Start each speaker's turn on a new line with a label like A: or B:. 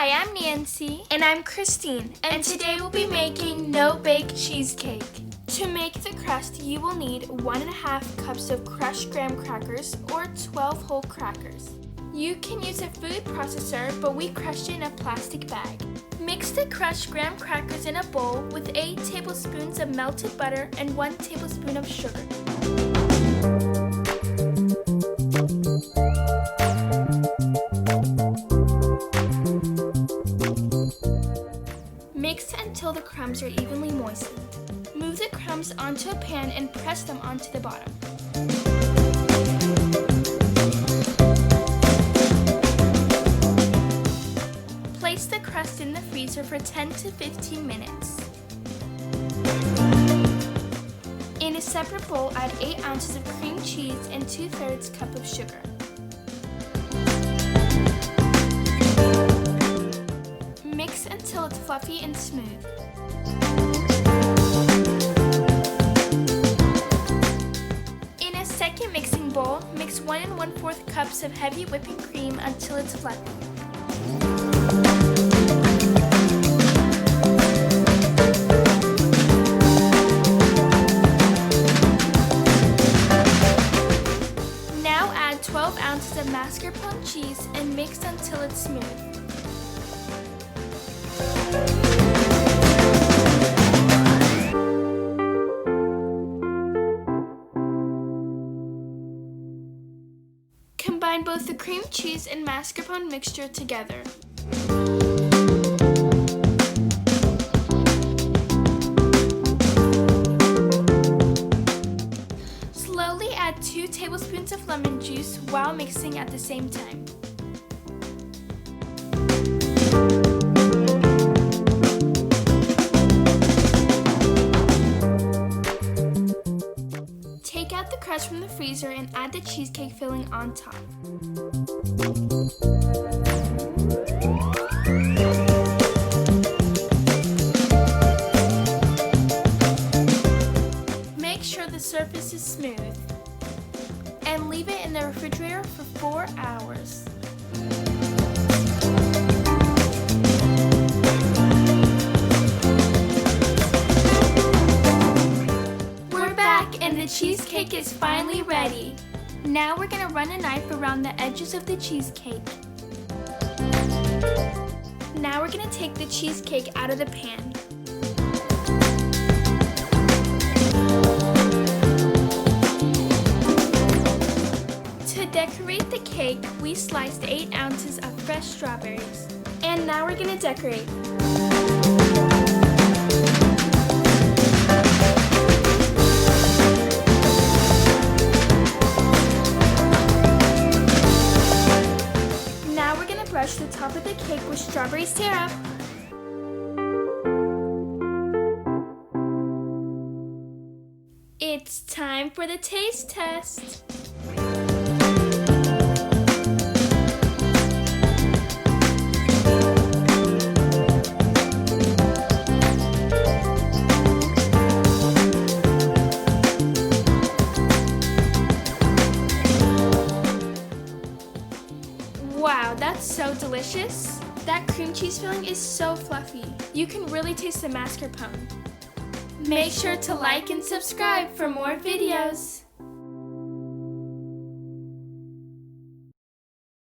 A: Hi, I'm Nancy.
B: And I'm Christine.
A: And today we'll be making no-bake cheesecake.
B: To make the crust, you will need 1.5 cups of crushed graham crackers or 12 whole crackers. You can use a food processor, but we crushed it in a plastic bag. Mix the crushed graham crackers in a bowl with 8 tablespoons of melted butter and 1 tablespoon of sugar. Mix until the crumbs are evenly moistened. Move the crumbs onto a pan and press them onto the bottom. Place the crust in the freezer for 10 to 15 minutes. In a separate bowl, add 8 ounces of cream cheese and 2/3 cup of sugar. Mix until it's fluffy and smooth. In a second mixing bowl, mix 1 1/4 cups of heavy whipping cream until it's fluffy. Now add 12 ounces of mascarpone cheese and mix until it's smooth. Combine both the cream cheese and mascarpone mixture together. Slowly add 2 tablespoons of lemon juice while mixing at the same time. Take out the crust from the freezer and add the cheesecake filling on top. Make sure the surface is smooth and leave it in the refrigerator for 4 hours. And the cheesecake is finally ready. Now we're going to run a knife around the edges of the cheesecake. Now we're going to take the cheesecake out of the pan. To decorate the cake, we sliced 8 ounces of fresh strawberries. And now we're going to decorate. Brush the top of the cake with strawberry syrup. It's time for the taste test. Wow, that's so delicious. That cream cheese filling is so fluffy. You can really taste the mascarpone. Make sure to like and subscribe for more videos.